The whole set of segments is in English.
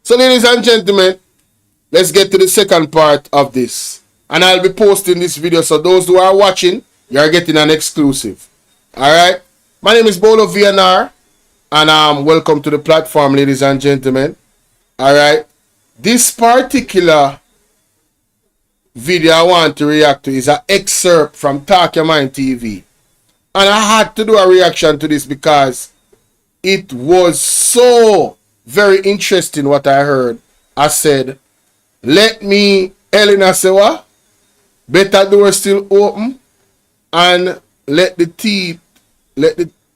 So ladies and gentlemen, let's get to the second part of this. And I'll be posting this video, so those who are watching, you are getting an exclusive. Alright? My name is Bolo VNR, and welcome to the platform, ladies and gentlemen. Alright? This particular video I want to react to is an excerpt from Talk Your Mind TV. And I had to do a reaction to this because it was so very interesting what I heard. I said, let me, Elena say what? Better door still open and let the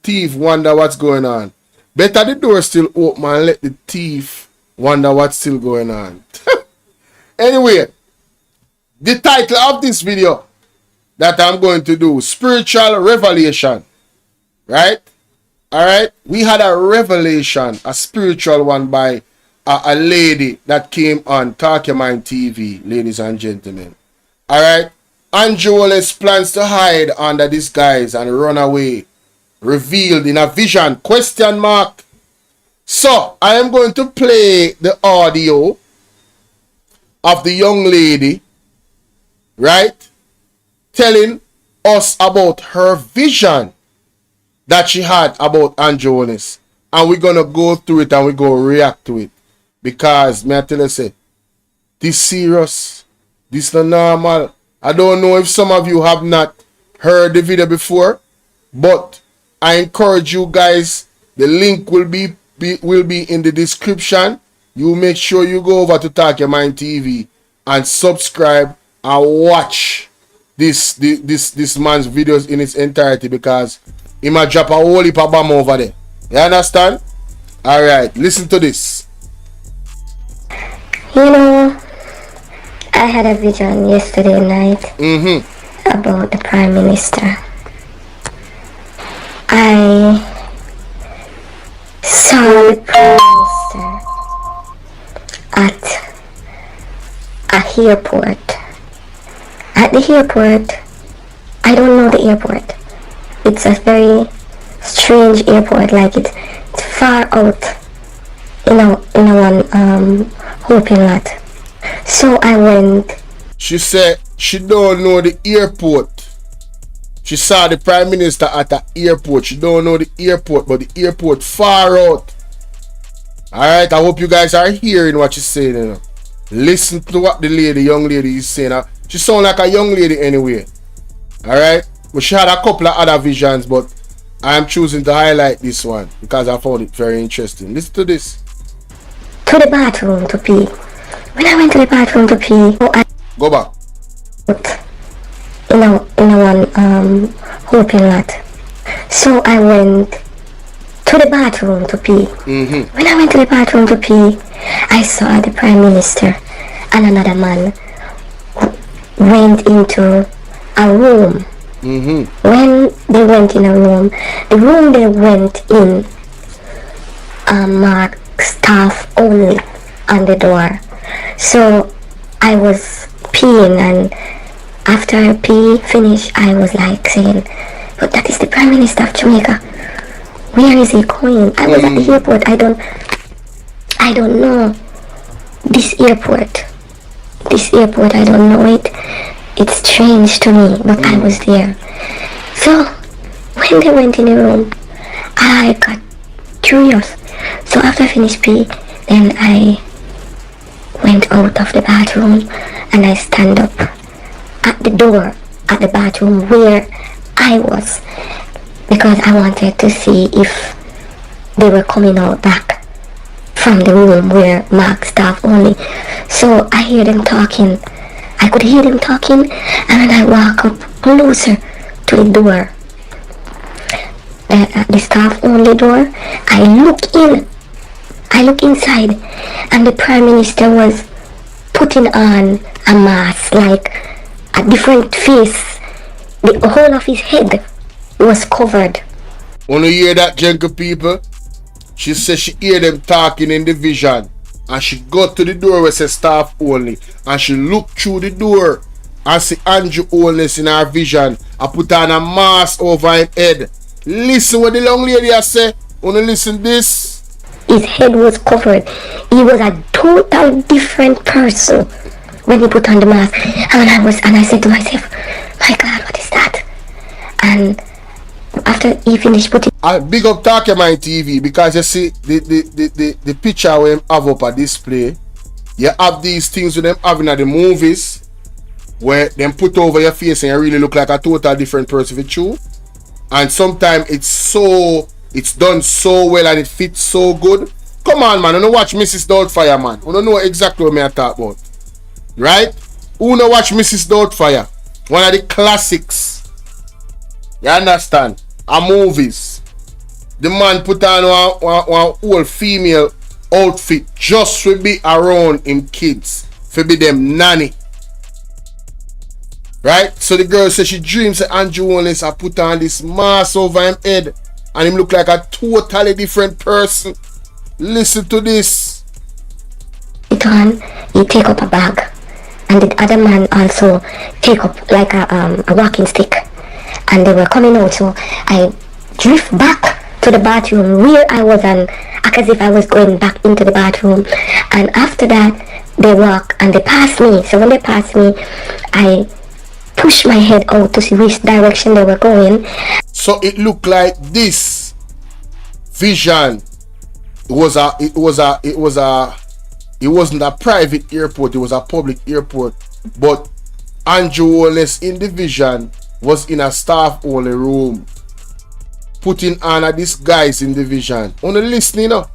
thief wonder what's going on. Better the door still open and let the thief wonder what's still going on. Anyway, the title of this video that I'm going to do, Spiritual Revelation. Right? Alright? We had a revelation, a spiritual one by a lady that came on Talk Your Mind TV, ladies and gentlemen. Alright? Holness plans to hide under disguise and run away. Revealed in a vision? Question mark. So, I am going to play the audio of the young lady, right, telling us about her vision that she had about Holness. And we're going to go through it and we're going to react to it. Because, may I tell you, say, this serious, this not normal. I don't know if some of you have not heard the video before, but I encourage you guys, the link will be in the description. You make sure you go over to Talk Your Mind TV and subscribe and watch this man's videos in its entirety, because he might drop a whole heap of bomb over there. You understand? Alright, listen to this. You know, I had a vision yesterday night about the Prime Minister. I saw the Prime Minister at a airport. At the airport, I don't know the airport. It's a very strange airport, like it's far out in a one open lot. So I went. She said she don't know the airport. She saw the Prime Minister at the airport. She don't know the airport, but the airport far out. Alright, I hope you guys are hearing what she's saying. You know? Listen to what the young lady is saying. She sounds like a young lady anyway. Alright? But she had a couple of other visions, but I am choosing to highlight this one because I found it very interesting. Listen to this. To the bathroom to pee. When I went to the bathroom to pee, go back. In a one open lot. So I went to the bathroom to pee. When I went to the bathroom to pee, I saw the Prime Minister and another man went into a room. When they went in a room, the room they went in marked staff only on the door. So I was peeing, and after I finished, I was like saying, but that is the Prime Minister of Jamaica. Where is he going? I was at the airport. I don't know this airport. I don't know it. It's strange to me, but I was there. So when they went in the room, I got curious. So after I finished pee, then I went out of the bathroom and I stand up at the door at the bathroom where I was, because I wanted to see if they were coming out back from the room where marked staff only. So I hear them talking. I could hear them talking, and then I walk up closer to the door, the staff only door. I look inside, and the Prime Minister was putting on a mask, like a different face. The whole of his head was covered. Wanna hear that, gentle people? She said she hear them talking in the vision, and she got to the door where it says staff only, and she looked through the door and see Andrew Holness in her vision. I put on a mask over his head. Listen what the young lady has said. Wanna listen this? his head was covered. He was a total different person when he put on the mask. And I said to myself, my God, what is that? And after he finished putting, I big up Talkman TV, because you see the picture we have up a display. You have these things with them having at the movies where them put over your face and you really look like a total different person with you. And sometimes it's done so well and it fits so good. Come on, man, you know watch Mrs. Doubtfire, man. You don't know exactly what I talk about. Right? Who know watch Mrs. Doubtfire? One of the classics. You understand? A movies. The man put on one old female outfit just to be around him kids. For be them nanny. Right? So the girl says she dreams that Andrew Holness put on this mask over him head and him look like a totally different person. Listen to this. He take up a bag, and the other man also take up like a walking stick, and they were coming out. So I drift back to the bathroom where I was, and act as if I was going back into the bathroom. And after that, they walk and they pass me. So when they pass me, I push my head out to see which direction they were going. So it looked like this vision. It wasn't a private airport, it was a public airport. But Andrew Holness in the vision was in a staff only room, putting on a disguise in the vision. Only listening, you know.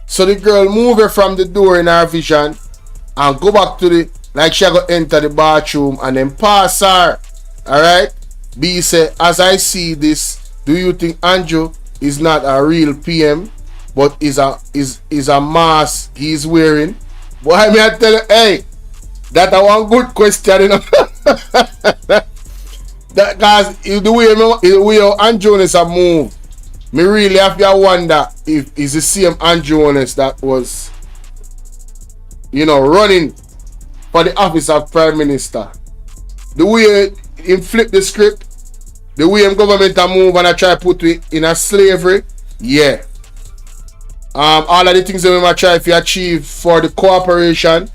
So the girl move her from the door in her vision and go back to the, like she go enter the bathroom and then pass her. Alright? B say, as I see this, do you think Andrew is not a real PM, but is a mask he's wearing? Boy, me I tell you, hey, that a one good question, you know. That guys, the way Andrew Holness a move, me really have to wonder if it's the same Andrew Holness that was, you know, running for the office of Prime Minister. The way him flip the script, the way him government a move and I try to put it in a slavery, yeah. All of the things that we might try to achieve for the cooperation,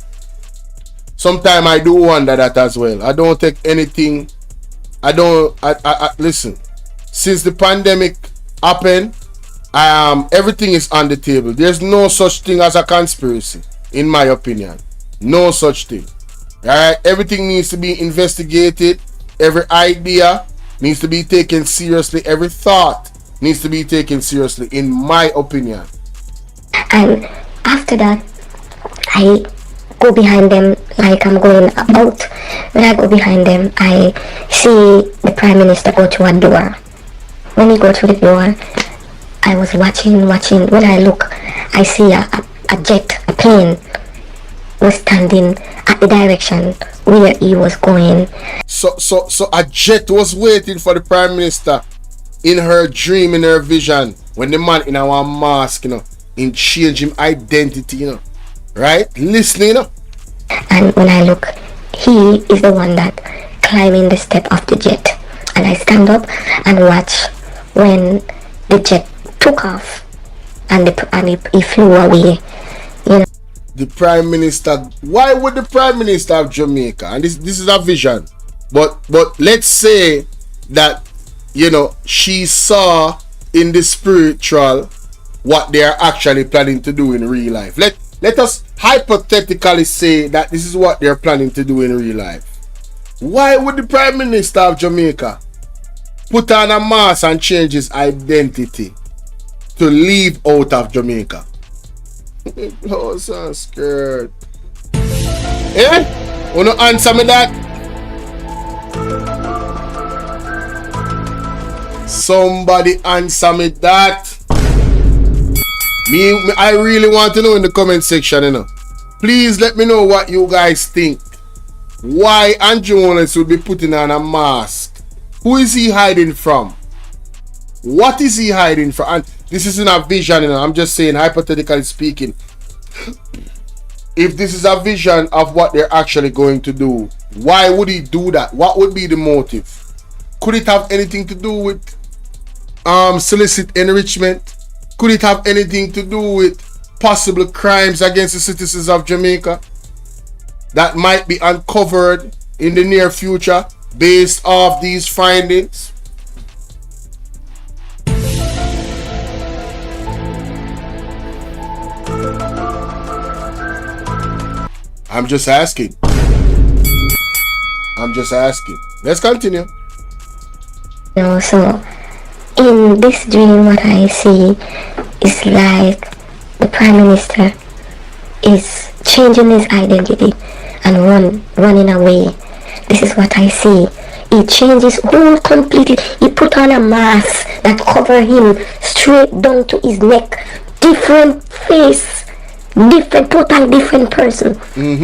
sometimes I do wonder that as well. I don't take anything. Listen, since the pandemic happened, everything is on the table. There's no such thing as a conspiracy, in my opinion. No such thing. Alright, everything needs to be investigated. Every idea needs to be taken seriously. Every thought needs to be taken seriously, in my opinion. And after that, I go behind them like I'm going out. When I go behind them, I see the Prime Minister go to a door. When he go to the door, I was watching. When I look, I see a jet, a plane was standing at the direction where he was going. So a jet was waiting for the Prime Minister in her dream, in her vision, when the man in our mask, you know, in change him identity, you know, right? Listening, you know. And when I look, he is the one that climbing the step of the jet, and I stand up and watch when the jet took off and he flew away, you know. The Prime Minister, why would the Prime Minister of Jamaica, and this is a vision, but let's say that, you know, she saw in the spiritual what they are actually planning to do in real life. Let us hypothetically say that this is what they're planning to do in real life. Why would the Prime Minister of Jamaica put on a mask and change his identity to leave out of Jamaica? Oh, so scared. Eh? Wanna answer me that? Somebody answer me that. I really want to know in the comment section, you know. Please let me know what you guys think. Why Andrew Holness would be putting on a mask? Who is he hiding from? What is he hiding from? And this isn't a vision, you know. I'm just saying, hypothetically speaking. If this is a vision of what they're actually going to do, why would he do that? What would be the motive? Could it have anything to do with solicit enrichment? Could it have anything to do with possible crimes against the citizens of Jamaica that might be uncovered in the near future based off these findings? I'm just asking. Let's continue. So in this dream, what I see is like the Prime Minister is changing his identity and running away. This is what I see. He changes whole completely. He put on a mask that cover him straight down to his neck. Different face, total different person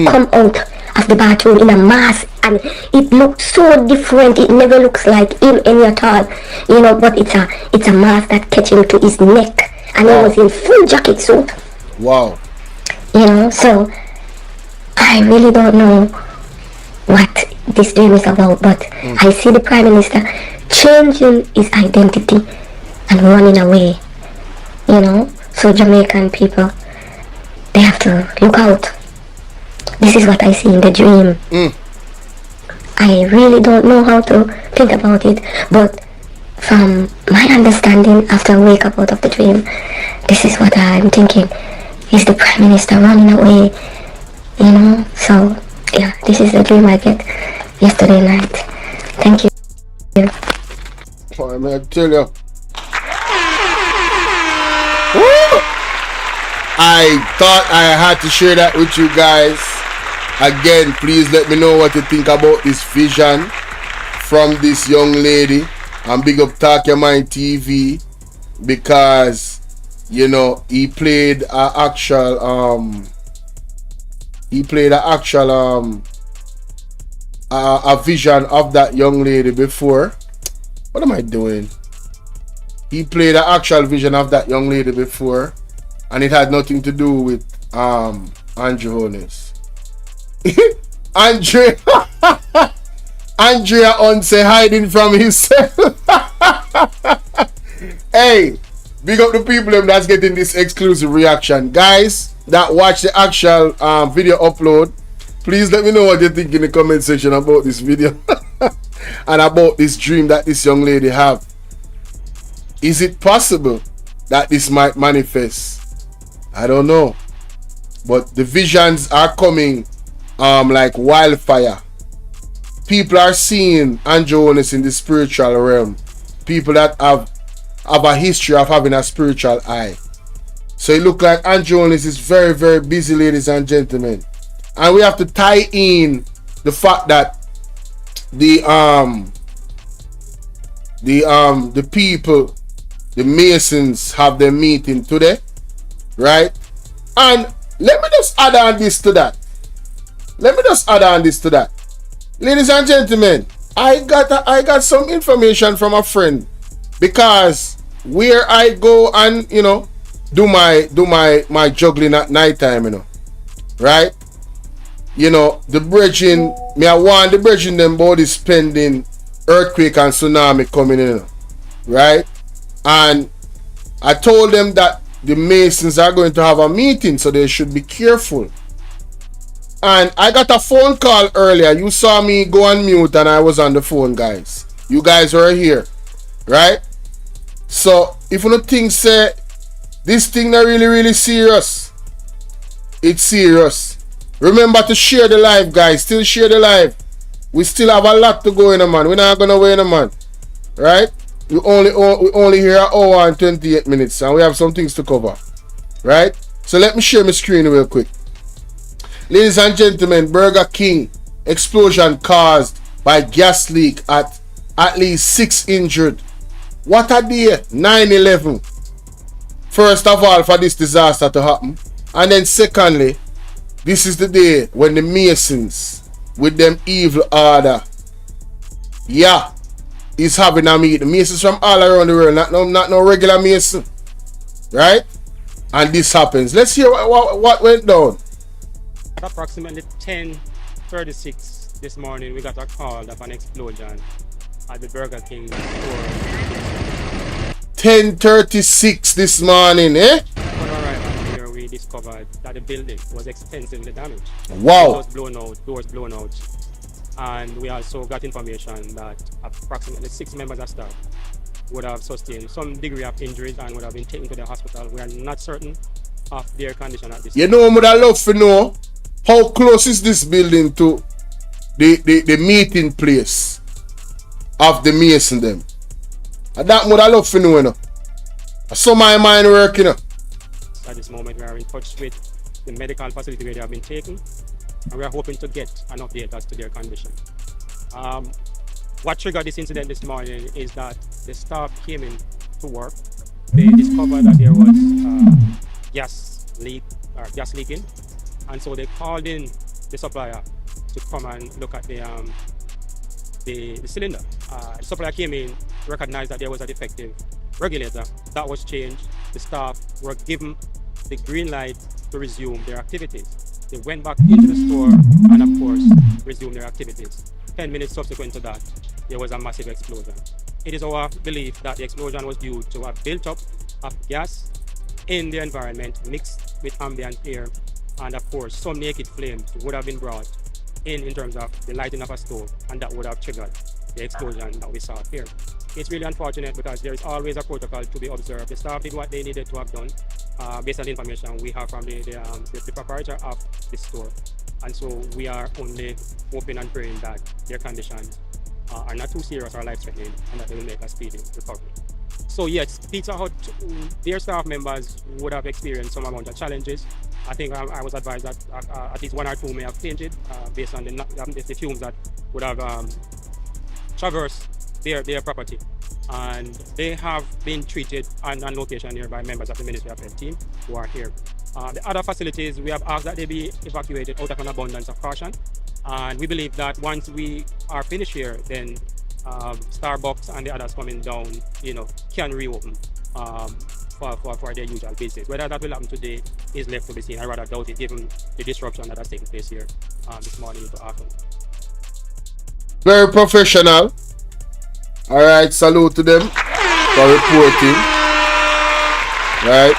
come out of the bathroom in a mask, and it looks so different. It never looks like him any at all, but it's a mask that catch him to his neck, and he was in full jacket suit. Wow. So I really don't know what this dream is about, but I see the Prime Minister changing his identity and running away. So Jamaican people, they have to look out. This is what I see in the dream. I really don't know how to think about it, but from my understanding, after I wake up out of the dream, this is what I'm thinking. Is the Prime Minister running away? So yeah, this is the dream I get yesterday night. Thank you. Oh, I tell you. I thought I had to share that with you guys. Again, please let me know what you think about this vision from this young lady. And big up Talk Your Mind TV, because he played a actual a vision of that young lady before. What am I doing? He played an actual vision of that young lady before, and it had nothing to do with Andrew Holness. Andrea Onse hiding from himself. Hey, big up the people that's getting this exclusive reaction. Guys that watch the actual video upload, please let me know what you think in the comment section about this video and about this dream that this young lady have. Is it possible that this might manifest? I don't know, but the visions are coming like wildfire. People are seeing Andrew Holness in the spiritual realm. People that have a history of having a spiritual eye. So it looks like Andrew Holness is very, very busy, ladies and gentlemen. And we have to tie in the fact that the people, the Masons, have their meeting today, right? And let me just add on this to that. Ladies and gentlemen, I got some information from a friend, because where I go and do my juggling at night time, right? The brethren, I want the brethren them body spending earthquake and tsunami coming in, right? And I told them that the Masons are going to have a meeting, so they should be careful. And I got a phone call earlier. You saw me go on mute and I was on the phone, guys. You guys were here, right? So if you don't think say this thing not really serious, it's serious. Remember to share the live, guys. Still share the live. We still have a lot to go in, man. We're not gonna wait, man. Right? We only here an hour and 28 minutes, and we have some things to cover. Right? So let me share my screen real quick. Ladies and gentlemen, Burger King explosion caused by gas leak, at least 6 injured. What a day, 9/11. First of all, for this disaster to happen. And then secondly, this is the day when the Masons, with them evil order, is having a meeting. Masons from all around the world, not no regular Mason. Right? And this happens. Let's hear what went down. At approximately 10:36 this morning, we got a call of an explosion at the Burger King store. 10:36 this morning, eh? On arrival here, we discovered discovered that the building was extensively damaged. Wow. Doors blown out. And we also got information that approximately 6 members of staff would have sustained some degree of injuries and would have been taken to the hospital. We are not certain of their condition at this You time. know, I would love to know how close is this building to the meeting place of the Mason them. And that would I love to know, you know. So my mind working, you know. At this moment, we are in touch with the medical facility where they have been taken, and we are hoping to get an update as to their condition. What triggered this incident this morning is that the staff came in to work. They discovered that there was gas leaking, and so they called in the supplier to come and look at the cylinder. The supplier came in, recognized that there was a defective regulator. That was changed. The staff were given the green light to resume their activities. They went back into the store and, of course, resumed their activities. 10 minutes subsequent to that, there was a massive explosion. It is our belief that the explosion was due to a build-up of gas in the environment mixed with ambient air, and of course, some naked flames would have been brought in terms of the lighting of a stove, and that would have triggered the explosion that we saw here. It's really unfortunate because there is always a protocol to be observed. The staff did what they needed to have done based on the information we have from the proprietor of the store. And so we are only hoping and praying that their conditions are not too serious or life-threatening and that they will make a speedy recovery. So yes, Pizza Hut, their staff members would have experienced some amount of challenges. I think I was advised that at least 1 or 2 may have fainted based on the fumes that would have traversed their property. And they have been treated on location here by members of the Ministry of Health team who are here. The other facilities, we have asked that they be evacuated out of an abundance of caution. And we believe that once we are finished here, then Starbucks and the others coming down, can reopen for their usual business. Whether that will happen today is left to be seen. I rather doubt it, given the disruption that has taken place here this morning into afternoon. Very professional. All right, salute to them for reporting. Right.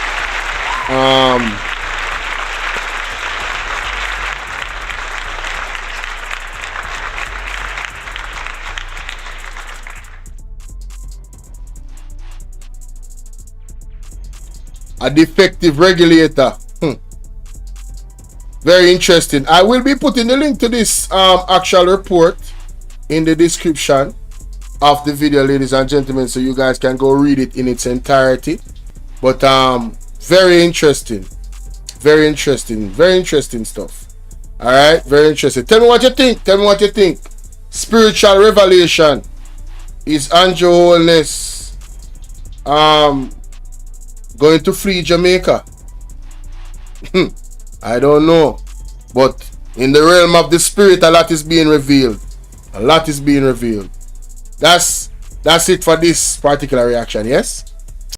A defective regulator. Very interesting. I will be putting the link to this actual report in the description of the video, ladies and gentlemen, so you guys can go read it in its entirety. But very interesting stuff. All right, very interesting. Tell me what you think. Spiritual revelation. Is Andrew Holness going to flee Jamaica? I don't know, but in the realm of the spirit, a lot is being revealed. That's it for this particular reaction. Yes.